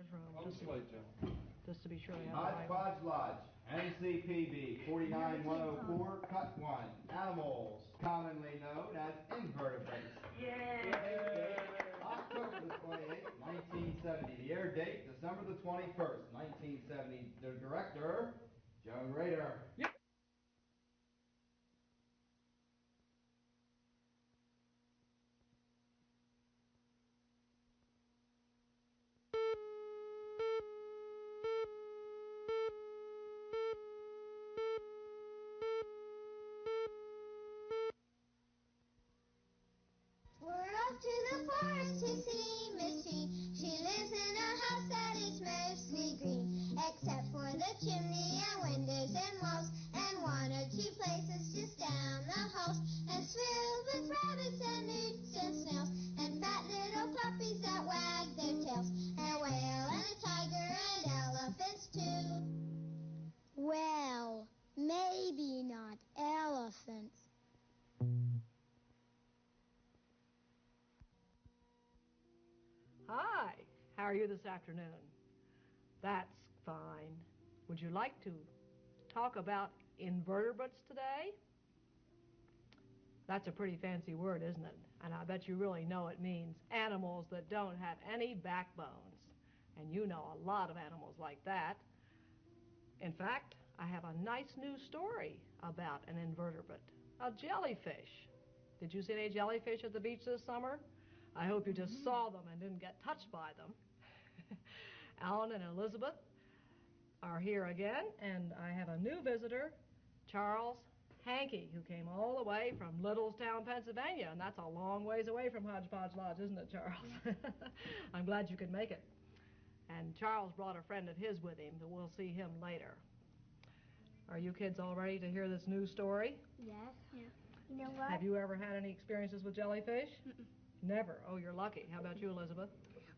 from? On the slate, Joe. Just to be sure I have Hodge, Podge, Lodge, NCPB 49104, Cut 1. Animals commonly known as invertebrates. Yay! October the 28th, 1970. The air date, December the 21st, 1970. The director, Joe Rader. Yep. To the forest to see Miss Tree. She lives in a house that is mostly green, except for the chimney and windows and walls, and one or two places just down the halls. And it's filled with rabbits and newts and snails, and fat little puppies that wag their tails, and a whale and a tiger and elephants too. Well, maybe not elephants. Hi, how are you this afternoon? That's fine. Would you like to talk about invertebrates today? That's a pretty fancy word, isn't it? And I bet you really know it means animals that don't have any backbones. And you know a lot of animals like that. In fact, I have a nice new story about an invertebrate, a jellyfish. Did you see any jellyfish at the beach this summer? I hope you just saw them and didn't get touched by them. Alan and Elizabeth are here again, and I have a new visitor, Charles Hankey, who came all the way from Littlestown, Pennsylvania, and that's a long ways away from Hodge Podge Lodge, isn't it, Charles? I'm glad you could make it. And Charles brought a friend of his with him, but we'll see him later. Are you kids all ready to hear this new story? Yes. Yeah. You know what? Have you ever had any experiences with jellyfish? Never. Oh, you're lucky. How about you, Elizabeth?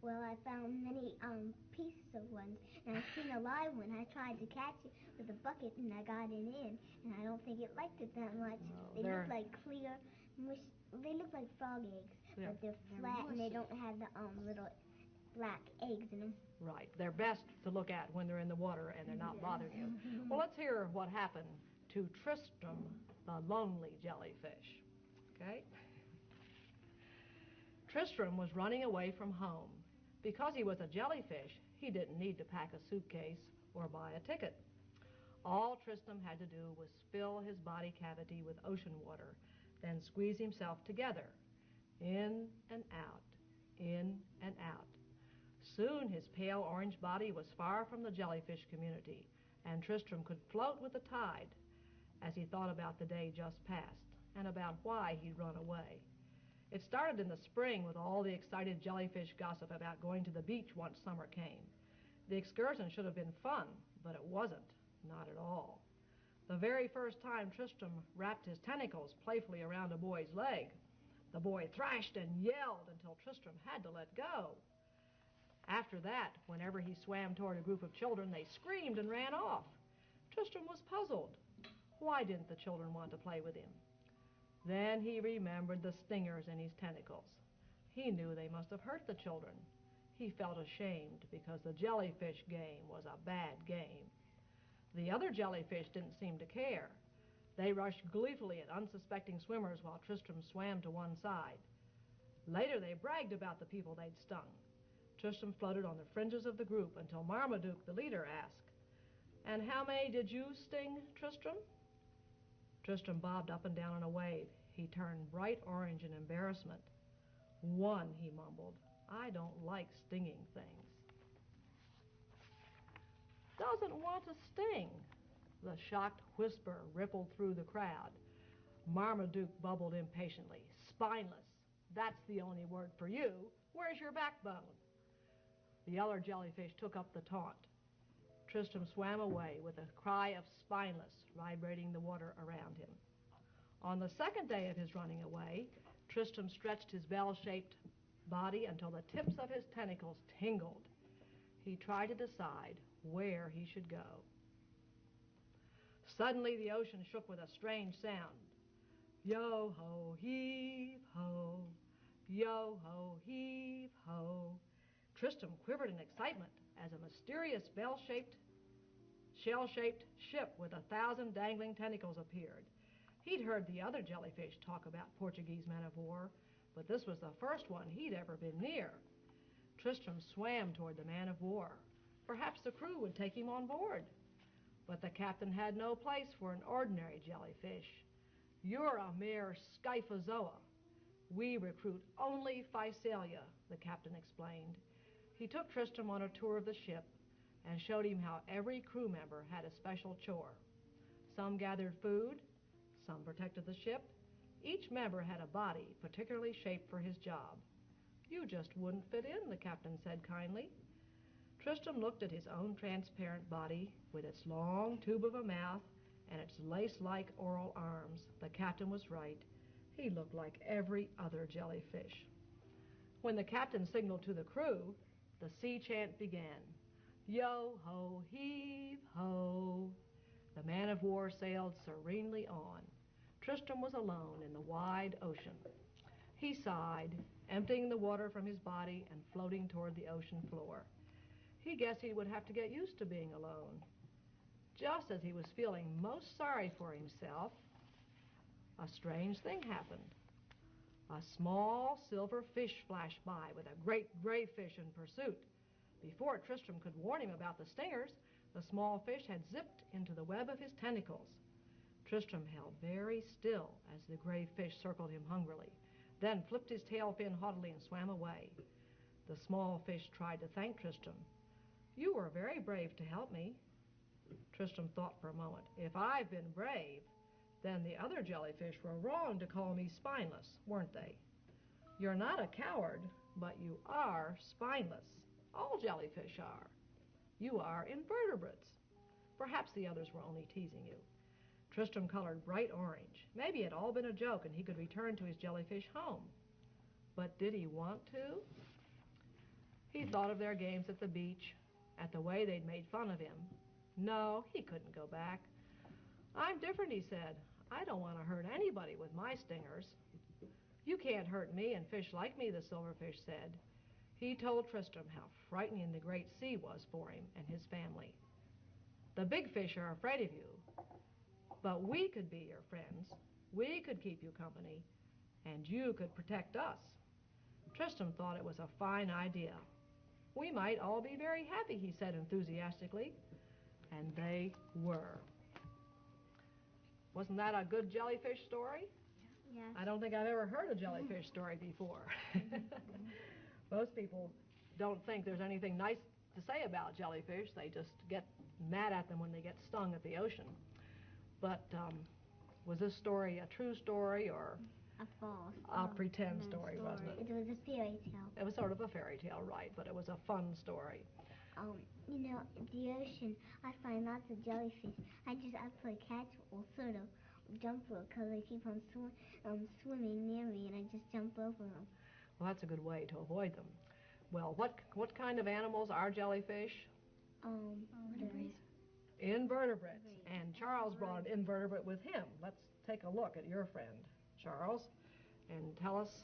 Well, I found many pieces of ones, and I've seen a live one. I tried to catch it with a bucket, and I got it in, and I don't think it liked it that much. No, they look like clear, they look like frog eggs, but they're flat, and they don't have the little black eggs in them. Right. They're best to look at when they're in the water and they're not bothering you. Well, let's hear what happened to Tristram, the lonely jellyfish. Okay? Tristram was running away from home. Because he was a jellyfish, he didn't need to pack a suitcase or buy a ticket. All Tristram had to do was fill his body cavity with ocean water, then squeeze himself together, in and out, in and out. Soon his pale orange body was far from the jellyfish community, and Tristram could float with the tide as he thought about the day just past and about why he'd run away. It started in the spring with all the excited jellyfish gossip about going to the beach once summer came. The excursion should have been fun, but it wasn't, not at all. The very first time Tristram wrapped his tentacles playfully around a boy's leg, the boy thrashed and yelled until Tristram had to let go. After that, whenever he swam toward a group of children, they screamed and ran off. Tristram was puzzled. Why didn't the children want to play with him? Then he remembered the stingers in his tentacles. He knew they must have hurt the children. He felt ashamed because the jellyfish game was a bad game. The other jellyfish didn't seem to care. They rushed gleefully at unsuspecting swimmers while Tristram swam to one side. Later they bragged about the people they'd stung. Tristram floated on the fringes of the group until Marmaduke, the leader, asked, "And how many did you sting, Tristram?" Tristram bobbed up and down in a wave. He turned bright orange in embarrassment. "One," he mumbled. "I don't like stinging things." "Doesn't want to sting." The shocked whisper rippled through the crowd. Marmaduke bubbled impatiently. "Spineless. That's the only word for you. Where's your backbone?" The other jellyfish took up the taunt. Tristram swam away with a cry of spineless vibrating the water around him. On the second day of his running away, Tristram stretched his bell-shaped body until the tips of his tentacles tingled. He tried to decide where he should go. Suddenly the ocean shook with a strange sound. Yo-ho, heave-ho, yo-ho, heave-ho. Tristram quivered in excitement as a mysterious shell-shaped ship with 1,000 dangling tentacles appeared. He'd heard the other jellyfish talk about Portuguese men of war, but this was the first one he'd ever been near. Tristram swam toward the man of war. Perhaps the crew would take him on board. But the captain had no place for an ordinary jellyfish. You're a mere Scyphozoa. We recruit only Physalia, the captain explained. He took Tristram on a tour of the ship and showed him how every crew member had a special chore. Some gathered food, some protected the ship. Each member had a body particularly shaped for his job. You just wouldn't fit in, the captain said kindly. Tristram looked at his own transparent body with its long tube of a mouth and its lace-like oral arms. The captain was right. He looked like every other jellyfish. When the captain signaled to the crew, the sea chant began. Yo-ho, heave-ho. The man of war sailed serenely on. Tristram was alone in the wide ocean. He sighed, emptying the water from his body and floating toward the ocean floor. He guessed he would have to get used to being alone. Just as he was feeling most sorry for himself, a strange thing happened. A small silver fish flashed by with a great gray fish in pursuit. Before Tristram could warn him about the stingers, the small fish had zipped into the web of his tentacles. Tristram held very still as the gray fish circled him hungrily, then flipped his tail fin haughtily and swam away. The small fish tried to thank Tristram. You were very brave to help me. Tristram thought for a moment. If I've been brave, then the other jellyfish were wrong to call me spineless, weren't they? You're not a coward, but you are spineless. All jellyfish are. You are invertebrates. Perhaps the others were only teasing you. Tristram colored bright orange. Maybe it had all been a joke and he could return to his jellyfish home. But did he want to? He thought of their games at the beach, at the way they'd made fun of him. No, he couldn't go back. I'm different, he said. I don't want to hurt anybody with my stingers. You can't hurt me and fish like me, the silverfish said. He told Tristram how frightening the great sea was for him and his family. The big fish are afraid of you, but we could be your friends. We could keep you company, and you could protect us. Tristram thought it was a fine idea. We might all be very happy, he said enthusiastically, and they were. Wasn't that a good jellyfish story? Yes. I don't think I've ever heard a jellyfish story before. Most people don't think there's anything nice to say about jellyfish. They just get mad at them when they get stung at the ocean. But was this story a true story or a false? A pretend story, wasn't it? It was a fairy tale. It was sort of a fairy tale, right, but it was a fun story. You know, in the ocean, I find lots of jellyfish. I play catch will sort of jump for because they keep on swimming near me, and I just jump over them. Well, that's a good way to avoid them. Well, what kind of animals are jellyfish? Invertebrates. Invertebrates. And Charles brought an invertebrate with him. Let's take a look at your friend, Charles, and tell us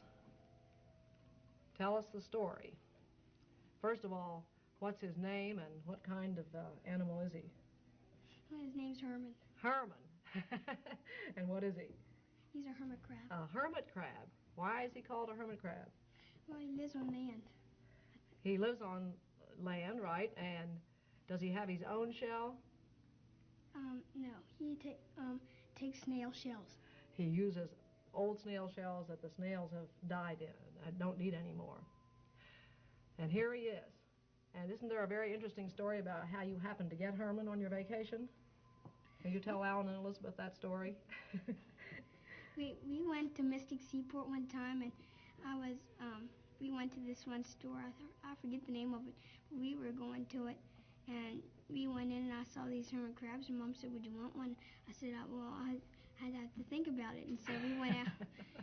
the story. First of all, what's his name and what kind of animal is he? His name's Herman. Herman. And what is he? He's a hermit crab. A hermit crab. Why is he called a hermit crab? Well, he lives on land. He lives on land, right? And does he have his own shell? No. He takes snail shells. He uses old snail shells that the snails have died in and don't need anymore. And here he is. And isn't there a very interesting story about how you happened to get Herman on your vacation? Can you tell Alan and Elizabeth that story? We went to Mystic Seaport one time, and we went to this one store. I forget the name of it, but we were going to it, and we went in and I saw these hermit crabs, and Mom said, "Would you want one?" I said, "Well, I'd have to think about it." And so we went out,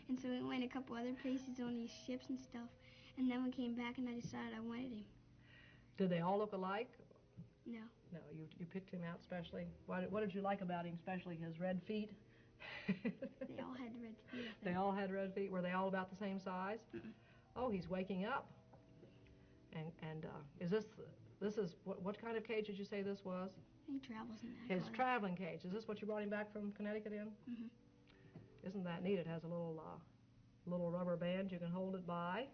and so we went a couple other places on these ships and stuff, and then we came back, and I decided I wanted him. Did they all look alike? No. No, you picked him out specially. What did you like about him, especially his red feet? They all had red feet. They all had red feet. Were they all about the same size? Mm-mm. Oh, he's waking up. And this is what kind of cage did you say this was? He travels in that. His car. traveling cage. Is this what you brought him back from Connecticut in? Mhm. Isn't that neat? It has a little rubber band you can hold it by,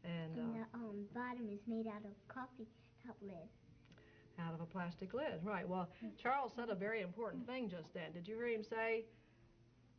and the bottom is made out of coffee cup lid. Out of a plastic lid, right? Well, Charles said a very important thing just then. Did you hear him say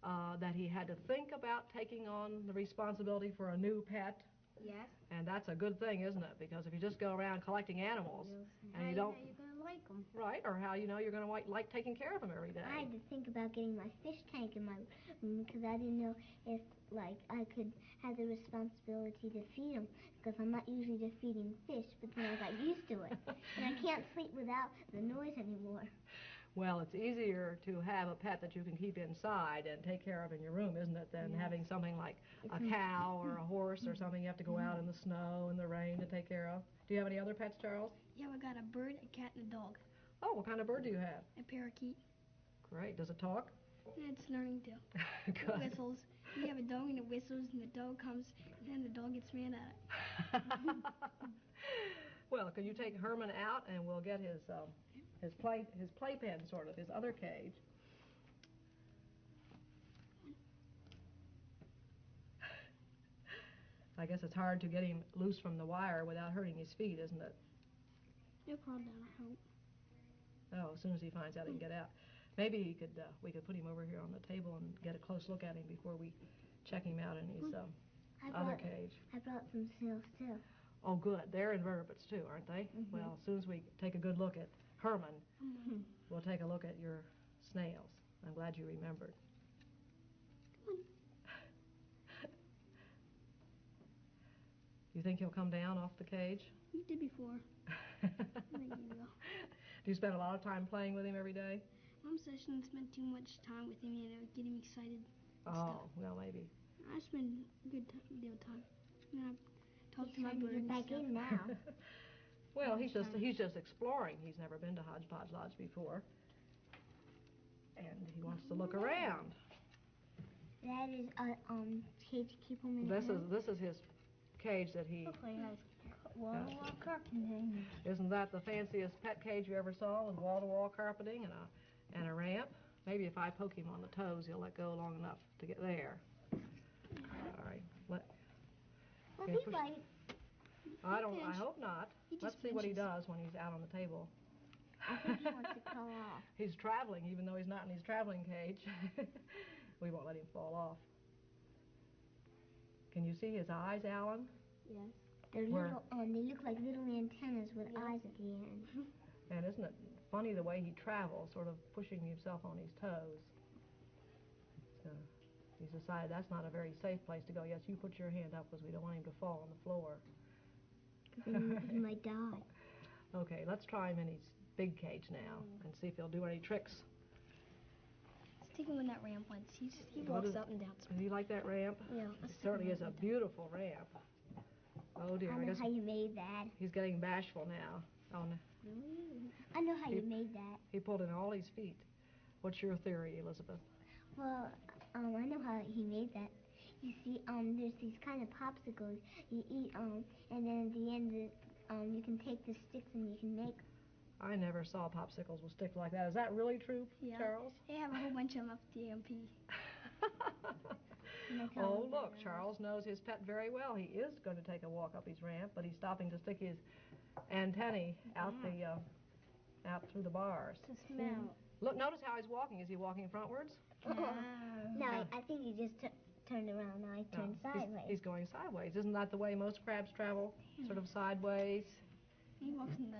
that he had to think about taking on the responsibility for a new pet? Yes. And that's a good thing, isn't it? Because if you just go around collecting animals and you don't, You're gonna like them. right, or how you know you're going to like taking care of them every day. I had to think about getting my fish tank in my room because I didn't know if, like, I could have the responsibility to feed them because I'm not usually just feeding fish, but then I got used to it. And I can't sleep without the noise anymore. Well, it's easier to have a pet that you can keep inside and take care of in your room, isn't it, than having something like a cow or a horse or something you have to go out in the snow and the rain to take care of. Do you have any other pets, Charles? Yeah, we got a bird, a cat, and a dog. Oh, what kind of bird do you have? A parakeet. Great. Does it talk? Yeah, it's learning to. It Good. whistles. We have a dog and it whistles, and the dog comes, and then the dog gets mad at it. Well, can you take Herman out and we'll get his playpen, sort of, his other cage. I guess it's hard to get him loose from the wire without hurting his feet, isn't it? He'll crawl down, I hope. Oh, as soon as he finds out he can get out. Maybe we could put him over here on the table and get a close look at him before we check him out in his other cage. I brought some snails too. Oh, good. They're invertebrates too, aren't they? Mm-hmm. Well, as soon as we take a good look at Herman, we'll take a look at your snails. I'm glad you remembered. You think he'll come down off the cage? He did before. I think he will. Do you spend a lot of time playing with him every day? Mom says she doesn't spend too much time with him, get him excited. Oh, well, maybe. I spend a good deal of time. And I talk to my bird and back stuff. in now. Well, he's just exploring. He's never been to Hodge Lodge before, and he wants to look around. That is a cage to keep him in. This is his cage that he. Okay, has wall-to-wall carpeting. Isn't that the fanciest pet cage you ever saw, with wall-to-wall carpeting and a ramp? Maybe if I poke him on the toes, he'll let go long enough to get there. All right. Well, he's like. I hope not. Let's see what he does when he's out on the table. I think he wants to crawl off. He's traveling, even though he's not in his traveling cage. We won't let him fall off. Can you see his eyes, Alan? Yes. They're little. They look like little antennas with eyes at the end. And isn't it funny the way he travels, sort of pushing himself on his toes? So he's decided that's not a very safe place to go. Yes, you put your hand up because we don't want him to fall on the floor. He might die. Okay, let's try him in his big cage now and see if he'll do any tricks. Let's take him in that ramp once. He walks up and down. Does he like that ramp? Yeah. It certainly is a beautiful ramp. Oh dear, I know how you made that. He's getting bashful now. Oh no. I know how you made that. He pulled in all his feet. What's your theory, Elizabeth? Well, I know how he made that. You see, there's these kind of popsicles you eat, and then at the end, you can take the sticks and you can make. I never saw popsicles with sticks like that. Is that really true, Charles? They have a whole bunch of them up at the AMP. Oh, look, Charles knows his pet very well. He is going to take a walk up his ramp, but he's stopping to stick his antennae out through the bars. To smell. Look, notice how he's walking. Is he walking frontwards? No, I think he just turned around. Now he turned sideways. He's going sideways. Isn't that the way most crabs travel? Sort of sideways? He walks in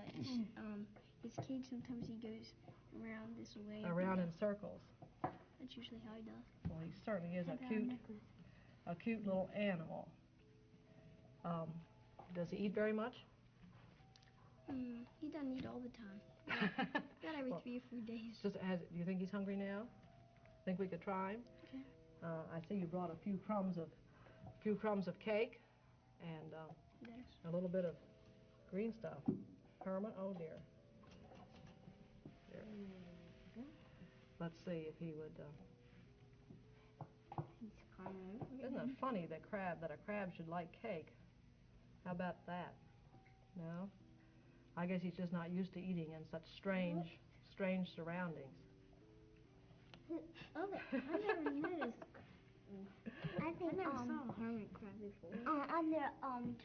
his cage. Sometimes he goes around this way. Around in circles. That's usually how he does. Well, he certainly is a cute little animal. Does he eat very much? He doesn't eat all the time. Not every 3 or 4 days. Do you think he's hungry now? Think we could try him? Okay. I see you brought a few crumbs of cake and a little bit of green stuff. Herman, oh dear. Let's see if he would. Isn't it funny that a crab should like cake? How about that? No? I guess he's just not used to eating in such strange surroundings. Oh, I never noticed. I never saw a hermit crab before. On their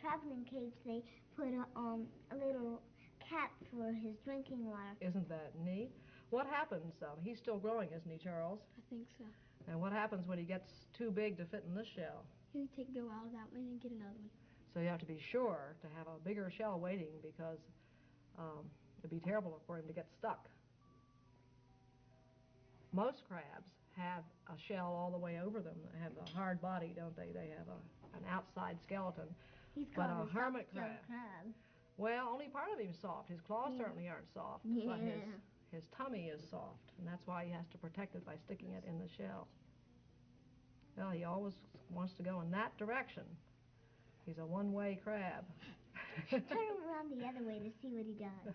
traveling cage, they put a little cap for his drinking water. Isn't that neat? What happens? He's still growing, isn't he, Charles? I think so. And what happens when he gets too big to fit in this shell? He'll go out of that one and get another one. So you have to be sure to have a bigger shell waiting, because it'd be terrible for him to get stuck. Most crabs have a shell all the way over them. They have a hard body, don't they? They have an outside skeleton. He's But called a hermit crab. Well, only part of him's soft. His claws certainly aren't soft, but his tummy is soft, and that's why he has to protect it by sticking it in the shell. Well, he always wants to go in that direction. He's a one-way crab. Turn him around the other way to see what he does.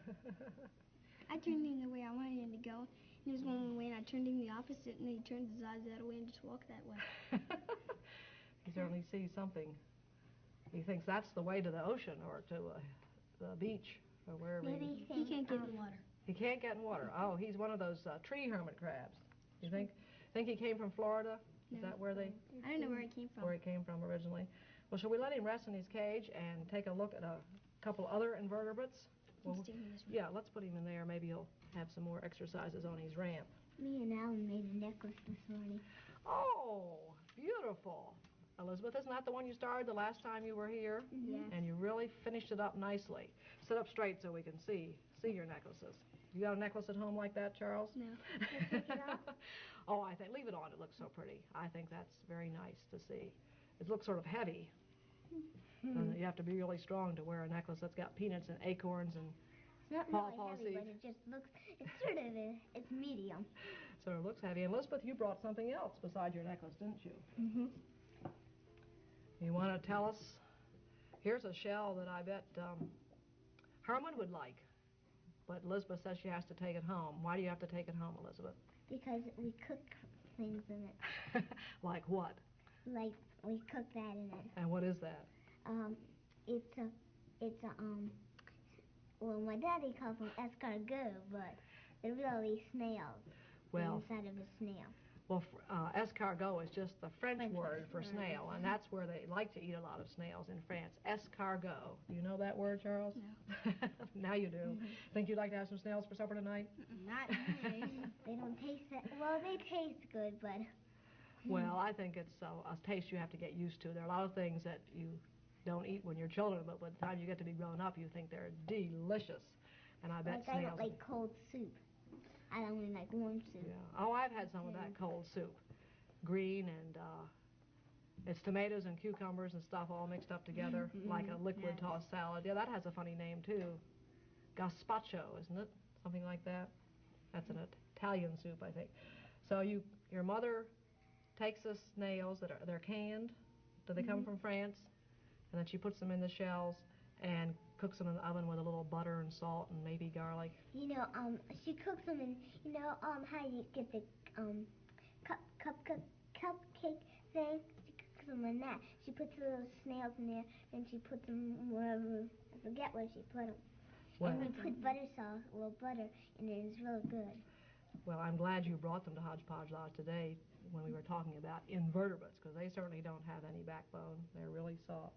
I turned him the way I wanted him to go, and there was one way, and I turned him the opposite, and then he turned his eyes that way and just walked that way. He certainly sees something. He thinks that's the way to the ocean or to the beach or wherever. Maybe He can't get in water. He can't get in water. Oh, he's one of those tree hermit crabs. You think he came from Florida? Is that where they? I don't know where he came from. Where he came from originally. Well, shall we let him rest in his cage and take a look at a couple other invertebrates? Well, yeah, let's put him in there. Maybe he'll have some more exercises on his ramp. Me and Alan made a necklace this morning. Oh, beautiful. Elizabeth, isn't that the one you started the last time you were here? Yes. And you really finished it up nicely. Sit up straight so we can see your necklaces. You got a necklace at home like that, Charles? No. Oh, I think, leave it on. It looks so pretty. I think that's very nice to see. It looks sort of heavy. You have to be really strong to wear a necklace that's got peanuts and acorns and It's not really heavy, seeds. but it just looks, it's sort of, it's medium. So it looks heavy. And Elizabeth, you brought something else beside your necklace, didn't you? Mm-hmm. You want to tell us? Here's a shell that I bet Herman would like. But Elizabeth says she has to take it home. Why do you have to take it home, Elizabeth? Because we cook things in it. Like what? Like, we cook that in it. And what is that? Well, my daddy calls them escargot, but they're really snails. Well, inside of a snail. Well, escargot is just the French word for snail, and that's where they like to eat a lot of snails in France. Escargot. Do you know that word, Charles? No. Now you do. Think you'd like to have some snails for supper tonight? Not really. They don't taste that, well, they taste good, but... Well, I think it's a taste you have to get used to. There are a lot of things that you don't eat when you're children, but by the time you get to be grown up, you think they're delicious. And I bet snails... I don't like cold soup. I only like warm soup. Yeah. Oh, I've had some of that cold soup. Green and it's tomatoes and cucumbers and stuff all mixed up together like a liquid tossed salad. Yeah, that has a funny name too. Gazpacho, isn't it? Something like that. That's an Italian soup, I think. So your mother takes the snails they're canned. Do they come from France? And then she puts them in the shells and cooks them in the oven with a little butter and salt and maybe garlic. You know, she cooks them in, you know, how you get the cupcake thing? She cooks them in that. She puts the little snails in there, and she puts them wherever, I forget where she put them. Well, and we put butter sauce, a little butter, and it's real good. Well, I'm glad you brought them to Hodge Podge Lodge today when we were talking about invertebrates, because they certainly don't have any backbone. They're really soft.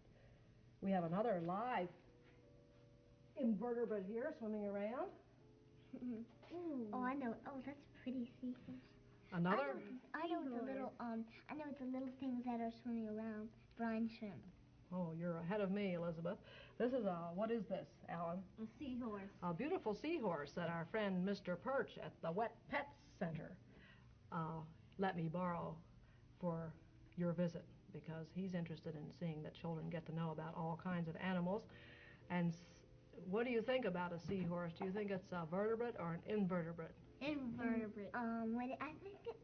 We have another live invertebrate here swimming around. Oh, I know. Oh, that's pretty seafish. Another? I know the little things that are swimming around. Brine shrimp. Oh, you're ahead of me, Elizabeth. This is what is this, Alan? A seahorse. A beautiful seahorse that our friend Mr. Perch at the Wet Pet Center let me borrow for your visit, because he's interested in seeing that children get to know about all kinds of animals. And what do you think about a seahorse? Do you think it's a vertebrate or an invertebrate? Invertebrate. I think it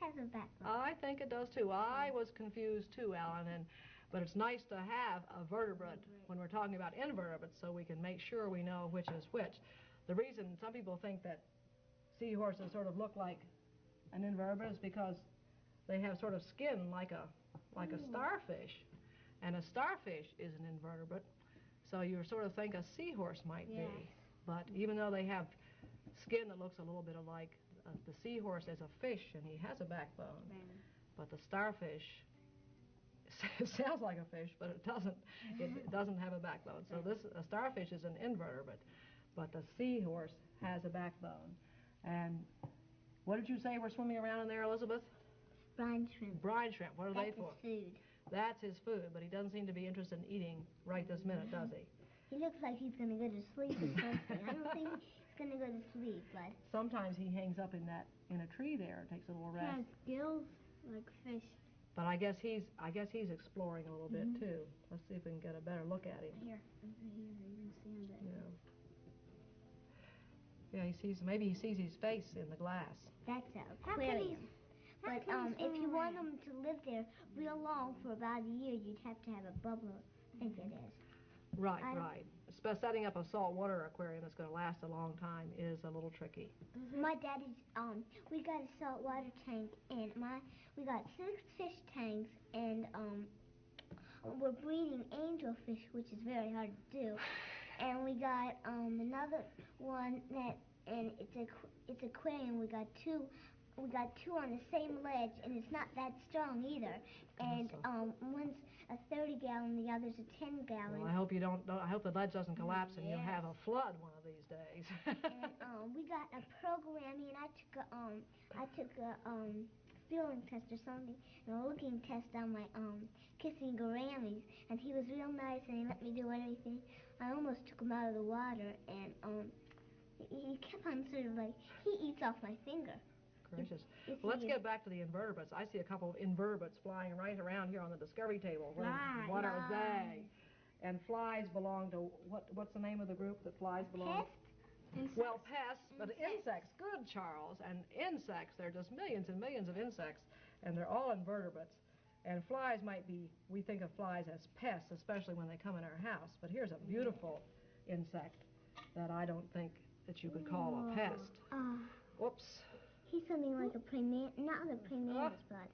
has a backbone. I think it does too. I was confused too, Alan, but it's nice to have a vertebrate when we're talking about invertebrates, so we can make sure we know which is which. The reason some people think that seahorses sort of look like an invertebrate is because they have sort of skin like a starfish, and a starfish is an invertebrate. So you sort of think a seahorse might Yes. be. But even though they have skin that looks a little bit alike, the seahorse is a fish and he has a backbone. But the starfish sounds like a fish, but it doesn't. It doesn't have a backbone. So a starfish is an invertebrate, but the seahorse has a backbone. And what did you say we're swimming around in there, Elizabeth? Brine shrimp. Brine shrimp. What are they for? That's his food. That's his food, but he doesn't seem to be interested in eating right this minute, does he? He looks like he's going to go to sleep or something. I don't think he's going to go to sleep, but... Sometimes he hangs up in a tree there and takes a little He rest. has gills like fish. But I guess he's exploring a little bit too. Let's see if we can get a better look at him. Here, you can see him there. Yeah, maybe he sees his face in the glass. That's an aquarium. But if you want him to live there real long, for about a year, you'd have to have a bubble. I think it is. Right. Setting up a saltwater aquarium that's going to last a long time is a little tricky. My daddy's, we got a saltwater tank, and we got 6 fish tanks, and we're breeding angelfish, which is very hard to do. And we got another one and it's aquarium. We got two on the same ledge, and it's not that strong either. And one's a 30-gallon, the other's a 10-gallon. Well, I hope I hope the ledge doesn't collapse and you'll have a flood one of these days. And we got a programming, and I took a feeling test or something, and a looking test on my kissing gouramis, and he was real nice, and he let me do anything. I almost took him out of the water, and he kept on sort of like, he eats off my finger. Gracious. Well, let's get back to the invertebrates. I see a couple of invertebrates flying right around here on the Discovery table. What are they? And flies belong to, what's the name of the group that flies belong to? Pests? Well, pests, but insects. Good, Charles. And insects, there are just millions and millions of insects, and they're all invertebrates. And flies might be, we think of flies as pests, especially when they come in our house. But here's a beautiful insect that I don't think that you could call a pest. Whoops. He's something like a not a primaris, but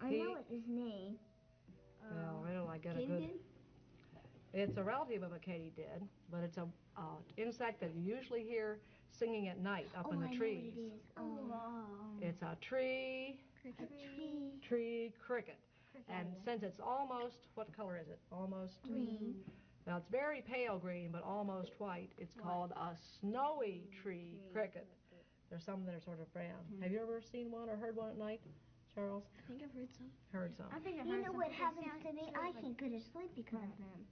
I know what his name. Well, where do I get a good... It's a relative of a katydid, but it's a insect that you usually hear singing at night up in the trees. I know what it is. It's a tree cricket. And since it's almost, what color is it? Almost green. Now it's very pale green, but almost white. It's called a snowy tree cricket. There's some that are sort of brown. Have you ever seen one or heard one at night, Charles? I think I've heard some. Heard some. I think I've You heard know some. what happens to me? I can't go to sleep because of them.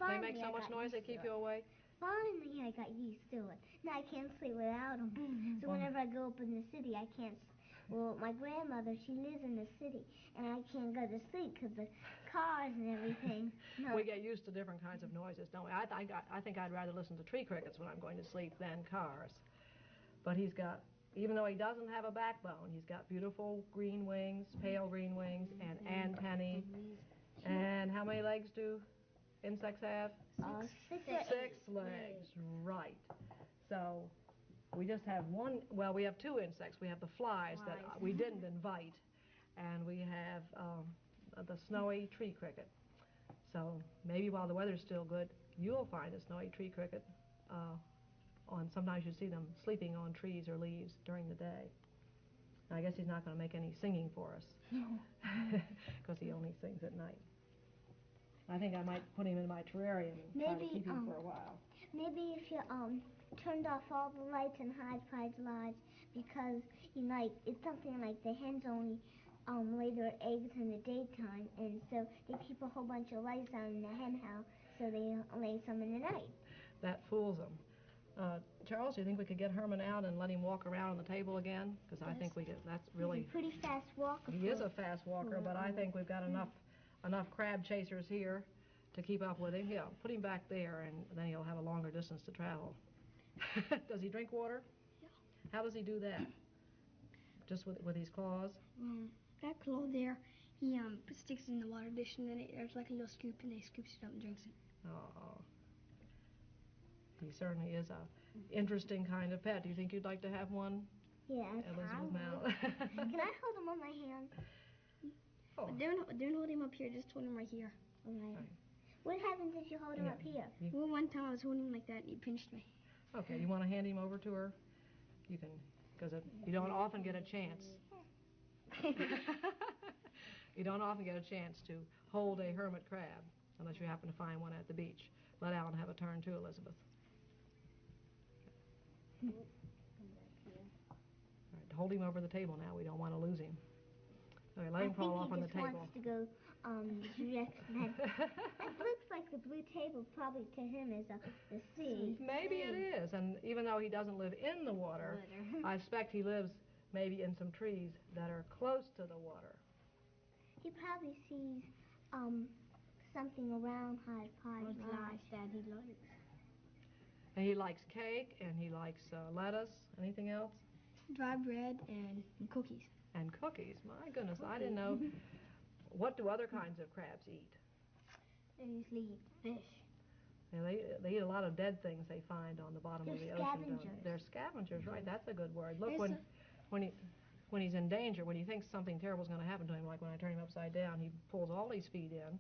They make so much noise they keep you awake? Finally, I got used to it. Now I can't sleep without them. So whenever I go up in the city, I can't. Well, my grandmother, she lives in the city, and I can't go to sleep because the cars and everything. No. We get used to different kinds of noises, don't we? I think I'd rather listen to tree crickets when I'm going to sleep than cars. But he's got, even though he doesn't have a backbone, he's got beautiful green wings, pale green wings, and antennae. And how many legs do insects have? 6 legs, right. So we just have we have 2 insects. We have the flies that we didn't invite, and we have the snowy tree cricket. So maybe while the weather's still good, you'll find a snowy tree cricket. Sometimes you see them sleeping on trees or leaves during the day. I guess he's not going to make any singing for us, because he only sings at night. I think I might put him in my terrarium and try to keep him for a while. Maybe if you turned off all the lights in Hodge Lodge, because it's something like the hens only lay their eggs in the daytime, and so they keep a whole bunch of lights on in the hen house, so they lay some in the night. That fools them. Charles, do you think we could get Herman out and let him walk around on the table again? Because I think we could. That's really... He's a pretty fast walker. He is a fast walker, but I think we've got enough crab chasers here to keep up with him. Yeah, put him back there, and then he'll have a longer distance to travel. Does he drink water? Yeah. How does he do that? Just with his claws? That claw there, he sticks it in the water dish, and then there's like a little scoop, and he scoops it up and drinks it. Oh. He certainly is a interesting kind of pet. Do you think you'd like to have one? Yes, Elizabeth Mal. Can I hold him on my hand? Oh. Don't hold him up here, just hold him right here. All right. What happens if you hold him up here? Well, one time I was holding him like that and he pinched me. Okay, you want to hand him over to her? You can, because you don't often get a chance. You don't often get a chance to hold a hermit crab unless you happen to find one at the beach. Let Alan have a turn too, Elizabeth. All right, hold him over the table now. We don't want to lose him. Okay, let him crawl off on the table. I think he just wants to go direct. It looks like the blue table probably to him is the sea. Maybe it is, and even though he doesn't live in the water, I suspect he lives maybe in some trees that are close to the water. He probably sees something around Podge that he likes. And he likes cake, and he likes lettuce. Anything else? Dry bread and cookies. And cookies. My goodness, I didn't know. What do other kinds of crabs eat? They usually eat fish. Yeah, they eat a lot of dead things they find on the bottom of the ocean. Scavengers. They're scavengers, right? That's a good word. Look, when he's in danger, when he thinks something terrible is going to happen to him, like when I turn him upside down, he pulls all his feet in,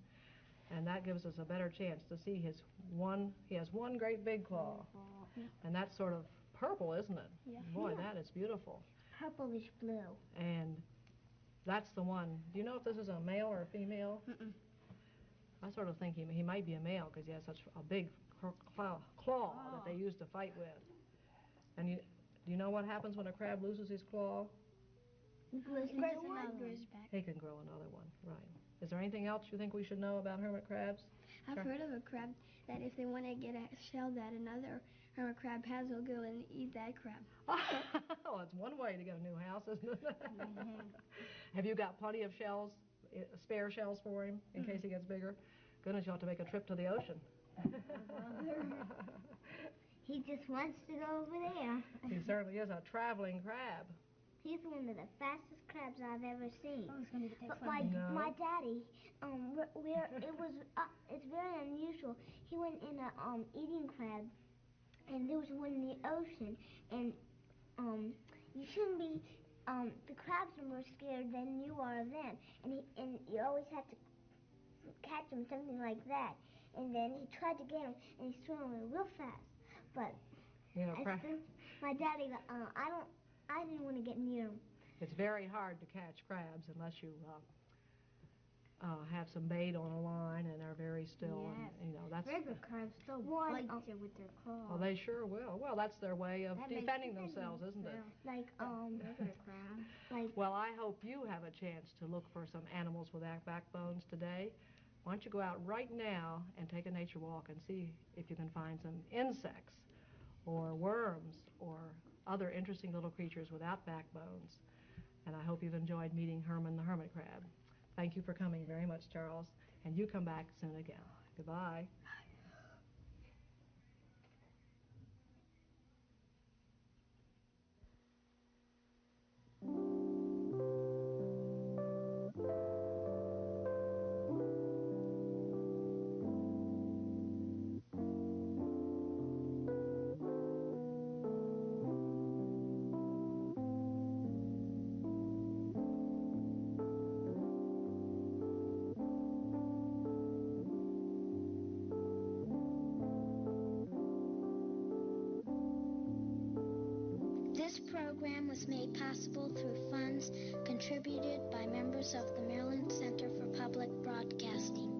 and that gives us a better chance to see he has one great big claw, and that's sort of purple, isn't it? Yeah. Boy, that is beautiful. Purplish blue. And that's the one. Do you know if this is a male or a female? Mm-mm. I sort of think he might be a male because he has such a big claw that they use to fight with. And do you know what happens when a crab loses his claw? He grows another one. He can grow another one, right. Is there anything else you think we should know about hermit crabs? I've heard of a crab that if they want to get a shell that another hermit crab has, they'll go and eat that crab. Oh, that's one way to get a new house, isn't it? Have you got plenty of shells, spare shells for him in case he gets bigger? Goodness, you'll have to make a trip to the ocean. He just wants to go over there. He certainly is a traveling crab. He's one of the fastest crabs I've ever seen. Oh, it's going to be But fun. my daddy, it's very unusual. He went in a eating crab, and there was one in the ocean, and you shouldn't be. The crabs are more scared than you are of them, and you always have to catch him, something like that. And then he tried to get him, and he swam away real fast. But my daddy, I didn't want to get near him. It's very hard to catch crabs unless you have some bait on a line and are very still. Yes. And, that's Regular crabs still bite you with their claws. Oh, they sure will. Well, that's their way of defending themselves, isn't it? Like regular crabs. Well, I hope you have a chance to look for some animals with backbones today. Why don't you go out right now and take a nature walk and see if you can find some insects or worms or other interesting little creatures without backbones. And I hope you've enjoyed meeting Herman the hermit crab. Thank you for coming very much, Charles. And you come back soon again. Goodbye. This program was made possible through funds contributed by members of the Maryland Center for Public Broadcasting.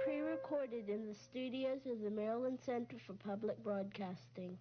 Pre-recorded in the studios of the Maryland Center for Public Broadcasting.